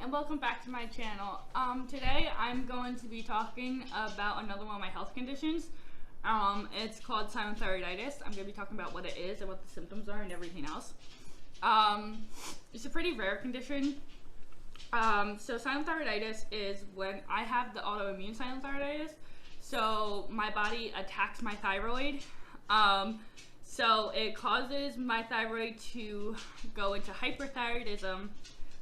and welcome back to my channel. Today I'm going to be talking about another one of my health conditions. It's called silent thyroiditis. I'm going to be talking about what it is and what the symptoms are and everything else. It's a pretty rare condition. So silent thyroiditis is when I have the autoimmune silent thyroiditis. So my body attacks my thyroid. So it causes my thyroid to go into hyperthyroidism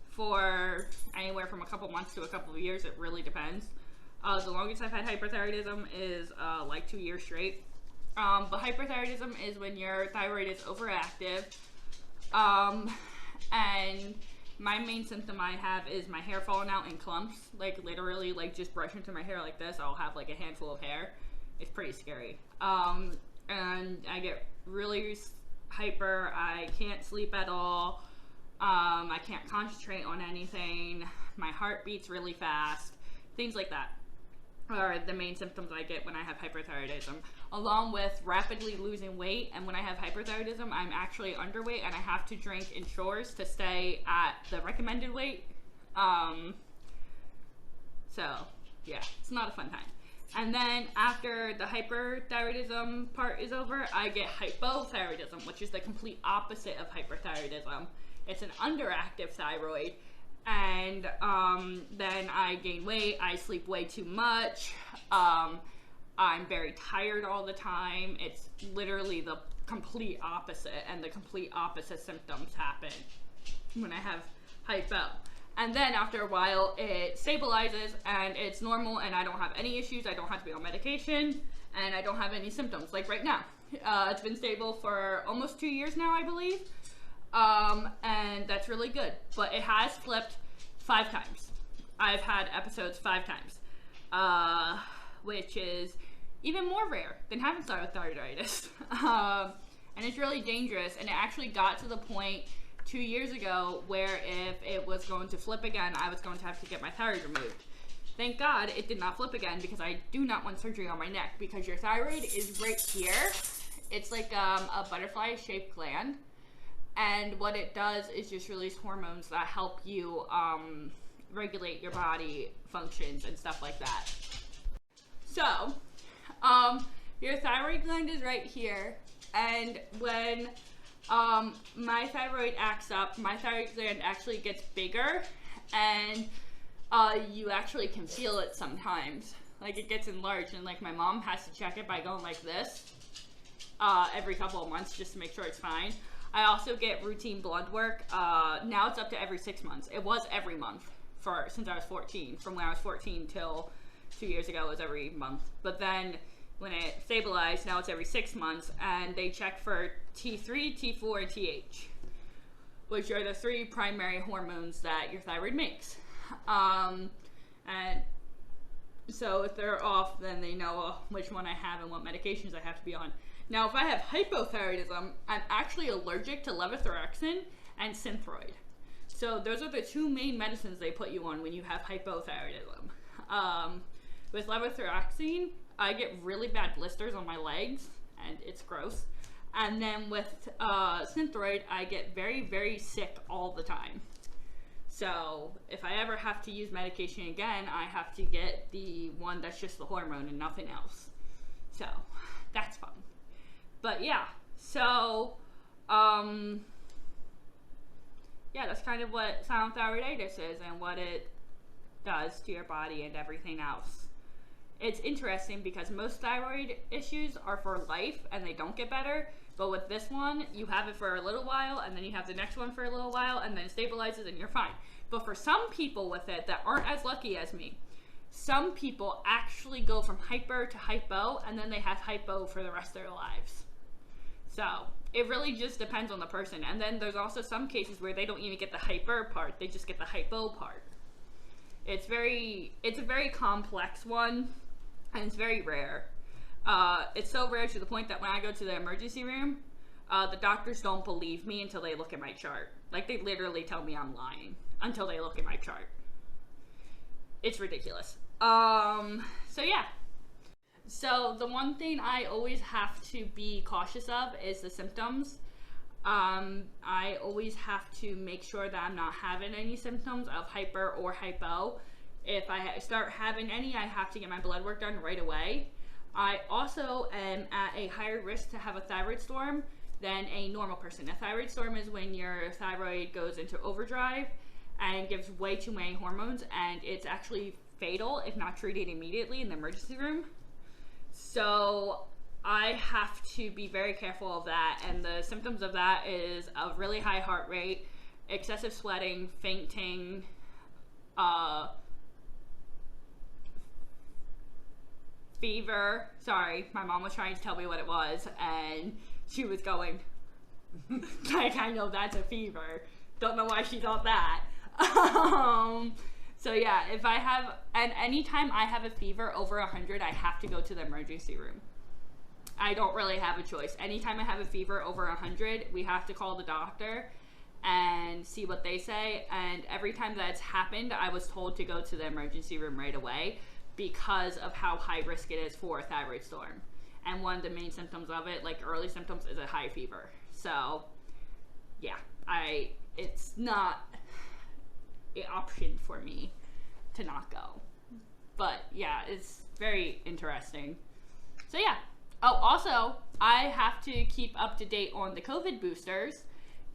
for anywhere from a couple months to a couple of years. It really depends. The longest I've had hyperthyroidism is like 2 years straight. But hyperthyroidism is when your thyroid is overactive. And my main symptom I have is my hair falling out in clumps. Like literally, like just brushing through my hair like this, I'll have like a handful of hair. It's pretty scary. And I get really hyper. I can't sleep at all. I can't concentrate on anything. My heart beats really fast. Things like that are the main symptoms I get when I have hyperthyroidism, along with rapidly losing weight. And when I have hyperthyroidism, I'm actually underweight and I have to drink Ensures to stay at the recommended weight. So yeah, it's not a fun time. And then after the hyperthyroidism part is over, I get hypothyroidism, which is the complete opposite of hyperthyroidism. It's an underactive thyroid. And then I gain weight, I sleep way too much, I'm very tired all the time. It's literally the complete opposite, and the complete opposite symptoms happen when I have hypo. And then after a while it stabilizes and it's normal and I don't have any issues. I don't have to be on medication and I don't have any symptoms like right now. It's been stable for almost 2 years now, I believe. And that's really good, but it has flipped 5 times. I've had episodes 5 times, which is even more rare than having silent thyroiditis. And it's really dangerous, and it actually got to the point 2 years ago where if it was going to flip again, I was going to have to get my thyroid removed. Thank God it did not flip again, because I do not want surgery on my neck, because your thyroid is right here. It's like a butterfly-shaped gland. And what it does is just release hormones that help you regulate your body functions and stuff like that. So, your thyroid gland is right here, and when my thyroid acts up, my thyroid gland actually gets bigger, and you actually can feel it sometimes. Like it gets enlarged, and like my mom has to check it by going like this every couple of months just to make sure it's fine. I also get routine blood work. Now it's up to every 6 months. It was every month since I was 14. From when I was 14 till 2 years ago, it was every month. But then when it stabilized, now it's every 6 months, and they check for T3, T4, and TH, which are the 3 primary hormones that your thyroid makes. And so if they're off, then they know which one I have and what medications I have to be on. Now, if I have hypothyroidism, I'm actually allergic to levothyroxine and Synthroid. So those are the 2 main medicines they put you on when you have hypothyroidism. With levothyroxine, I get really bad blisters on my legs, and it's gross. And then with Synthroid, I get very, very sick all the time. So if I ever have to use medication again, I have to get the one that's just the hormone and nothing else. So that's fun. But yeah, so, yeah, that's kind of what silent thyroiditis is and what it does to your body and everything else. It's interesting because most thyroid issues are for life and they don't get better. But with this one, you have it for a little while, and then you have the next one for a little while, and then it stabilizes and you're fine. But for some people with it that aren't as lucky as me, some people actually go from hyper to hypo, and then they have hypo for the rest of their lives. So it really just depends on the person. And then there's also some cases where they don't even get the hyper part, they just get the hypo part. It's a very complex one, and it's very rare. It's so rare to the point that when I go to the emergency room, the doctors don't believe me until they look at my chart. Like they literally tell me I'm lying until they look at my chart. It's ridiculous. So yeah. So the one thing I always have to be cautious of is the symptoms. I always have to make sure that I'm not having any symptoms of hyper or hypo. If I start having any, I have to get my blood work done right away. I also am at a higher risk to have a thyroid storm than a normal person. A thyroid storm is when your thyroid goes into overdrive and gives way too many hormones, and it's actually fatal if not treated immediately in the emergency room. So I have to be very careful of that, and the symptoms of that is a really high heart rate, excessive sweating, fainting, fever. Sorry, my mom was trying to tell me what it was, and she was going, like, I know that's a fever. Don't know why she thought that. So yeah, if I have, and anytime I have a fever over 100, I have to go to the emergency room. I don't really have a choice. Anytime I have a fever over 100, we have to call the doctor and see what they say. And every time that's happened, I was told to go to the emergency room right away because of how high risk it is for a thyroid storm. And one of the main symptoms of it, like early symptoms, is a high fever. So yeah, it's not an option for me to not go. But yeah, it's very interesting. So yeah. Oh, also, I have to keep up to date on the COVID boosters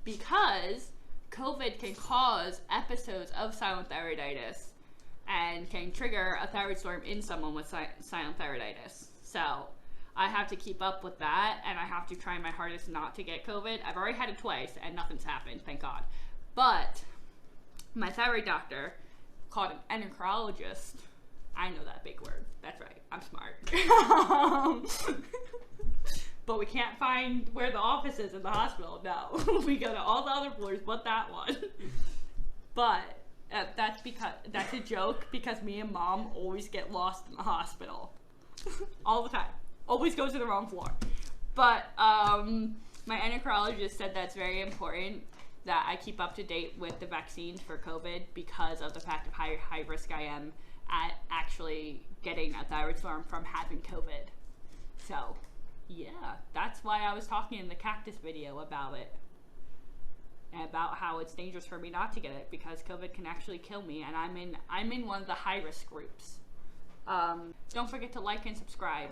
because COVID can cause episodes of silent thyroiditis and can trigger a thyroid storm in someone with silent thyroiditis. So I have to keep up with that, and I have to try my hardest not to get COVID. I've already had it twice, and nothing's happened, thank God. But my thyroid doctor, called an endocrinologist, I know that big word. That's right. I'm smart. But we can't find where the office is in the hospital. No. We go to all the other floors but that one. But that's a joke because me and Mom always get lost in the hospital. All the time. Always go to the wrong floor. But my endocrinologist said that's very important that I keep up to date with the vaccines for COVID because of the fact of how high risk I am at actually getting a thyroid storm from having COVID. So yeah, that's why I was talking in the cactus video about it, and about how it's dangerous for me not to get it because COVID can actually kill me, and I'm in one of the high risk groups. Don't forget to like and subscribe.